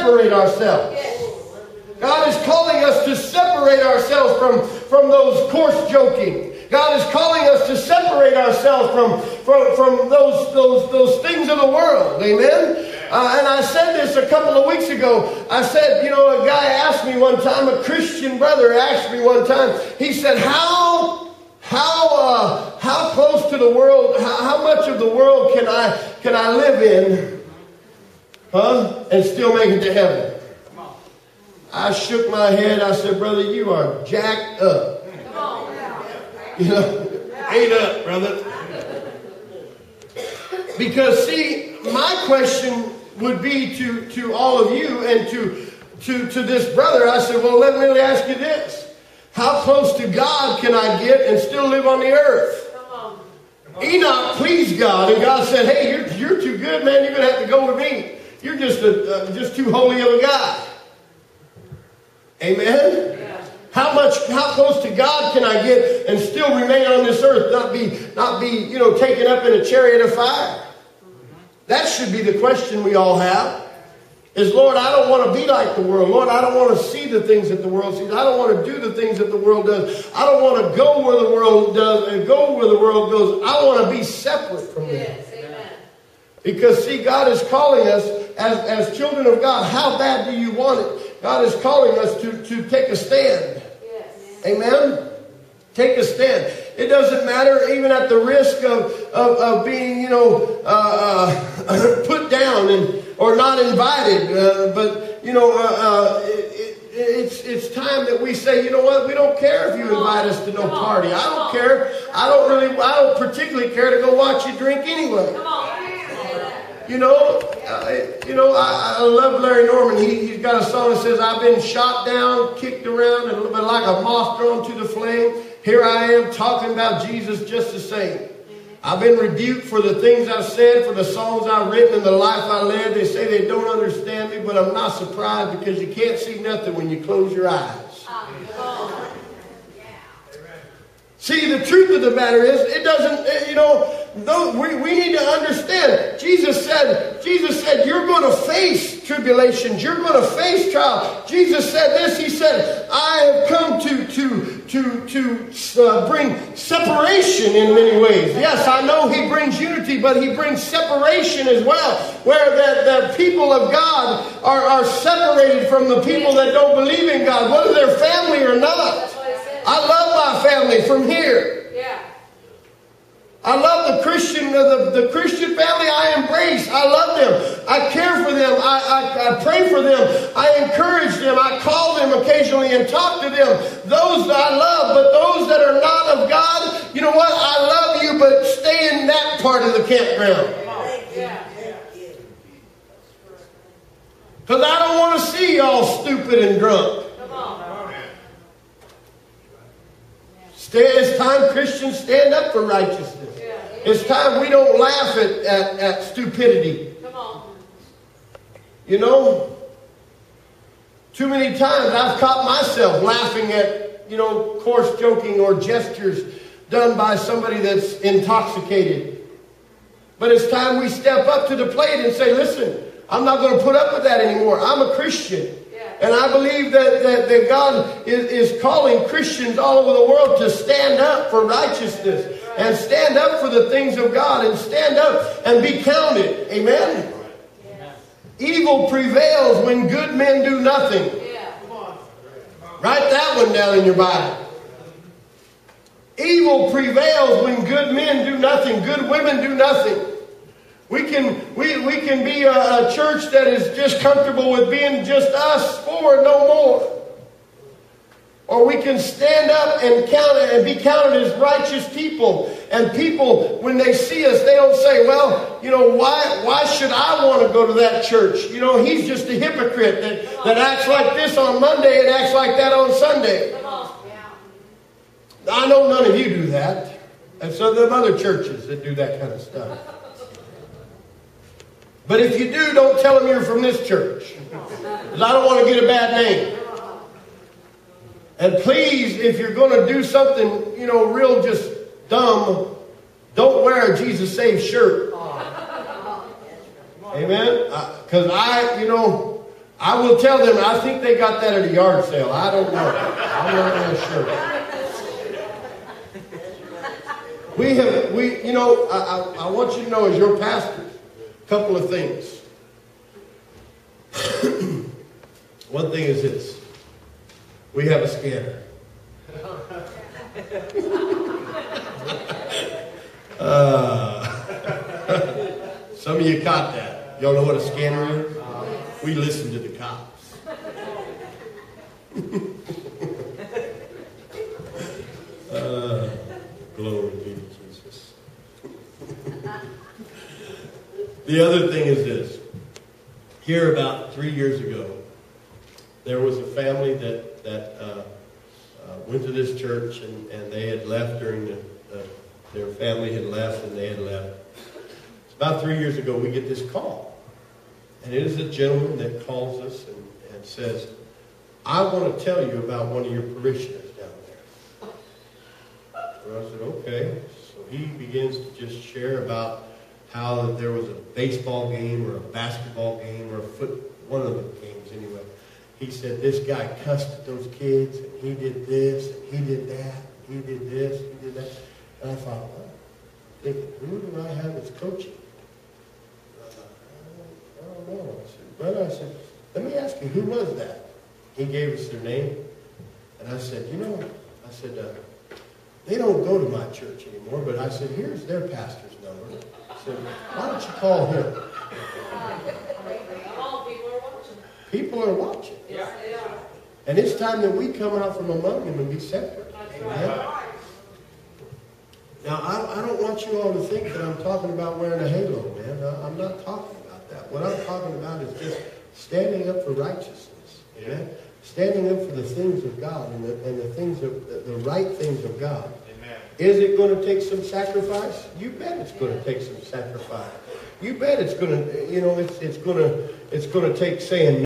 separate ourselves. God is calling us to separate ourselves from those coarse joking. God is calling us to separate ourselves from those things of the world. Amen? And I said this a couple of weeks ago. I said, a guy asked me one time, a Christian brother asked me one time, he said, how close to the world, how much of the world can I live in, and still make it to heaven? I shook my head. I said, brother, you are jacked up. Ate up, brother. Because see, my question would be to all of you and to this brother. I said, well, let me ask you this. How close to God can I get and still live on the earth? Enoch pleased God, and God said, hey, you're too good, man. You're going to have to go with me. You're just too holy of a guy. Amen? Yeah. How close to God can I get and still remain on this earth, not be taken up in a chariot of fire? That should be the question we all have. Is, Lord, I don't want to be like the world. Lord, I don't want to see the things that the world sees. I don't want to do the things that the world does. I don't want to go where the world does and go where the world goes. I want to be separate from them. Yes, amen. Because, see, God is calling us as children of God. How bad do you want it? God is calling us to take a stand. Yes. Amen? Take a stand. It doesn't matter, even at the risk of being, put down or not invited. But it's time that we say, you know what? We don't care if you invite us to no party. I don't care. I don't particularly care to go watch you drink anyway. I love Larry Norman. He's got a song that says, I've been shot down, kicked around, and a little bit like a moth thrown to the flame. Here I am talking about Jesus just the same. I've been rebuked for the things I've said, for the songs I've written, and the life I led. They say they don't understand me, but I'm not surprised because you can't see nothing when you close your eyes. See, the truth of the matter is, it doesn't, we need to understand. Jesus said, you're going to face tribulations. You're going to face trials. Jesus said this. He said, I have come to bring separation in many ways. Yes, I know he brings unity, but he brings separation as well, where the people of God are separated from the people that don't believe in God, whether they're family or not. I love my family from here. Yeah. I love the Christian family I embrace. I love them. I care for them. I pray for them. I encourage them. I call them occasionally and talk to them. Those that I love, but those that are not of God, you know what? I love you, but stay in that part of the campground. Because I don't want to see y'all stupid and drunk. It's time Christians stand up for righteousness. It's time we don't laugh at stupidity. Come on. Too many times I've caught myself laughing at, coarse joking or gestures done by somebody that's intoxicated. But it's time we step up to the plate and say, listen, I'm not going to put up with that anymore. I'm a Christian. And I believe that God is calling Christians all over the world to stand up for righteousness and stand up for the things of God and stand up and be counted. Amen? Evil prevails when good men do nothing. Write that one down in your Bible. Evil prevails when good men do nothing. Good women do nothing. We can be a church that is just comfortable with being just us four, no more. Or we can stand up and be counted as righteous people. And people, when they see us, they don't say, well, why should I want to go to that church? He's just a hypocrite that acts like this on Monday and acts like that on Sunday. I know none of you do that. And so there are other churches that do that kind of stuff. But if you do, don't tell them you're from this church. Because I don't want to get a bad name. And please, if you're going to do something, real just dumb, don't wear a Jesus Saves shirt. Amen? Because I will tell them, I think they got that at a yard sale. I don't know. I'm not really sure. I want you to know as your pastor, a couple of things. One thing is this. We have a scanner. Some of you caught that. Y'all know what a scanner is? We listen to the cops. Glory be to Jesus. The other thing is this. Here about 3 years ago, there was a family that went to this church, and they had left during their family had left, and they had left. It's about 3 years ago, we get this call. And it is a gentleman that calls us and says, I want to tell you about one of your parishioners down there. And I said, okay. So he begins to just share about how that there was a baseball game or a basketball game or one of the games anyway. He said this guy cussed at those kids, and he did this, and he did that, and he did this, and he did that. And I thought, well, thinking, who do I have as coaching? I don't know. I said, brother, let me ask you, who was that? He gave us their name. And I said, they don't go to my church anymore, but I said, here's their pastor's number. I said, why don't you call him? People are watching. Yeah. And it's time that we come out from among them and be separate. Amen? Now, I don't want you all to think that I'm talking about wearing a halo, man. I'm not talking about that. What I'm talking about is just standing up for righteousness. Amen? Standing up for the things of God and the things of the right things of God. Amen. Is it going to take some sacrifice? You bet it's going to take some sacrifice. You bet it's going to, it's going to take saying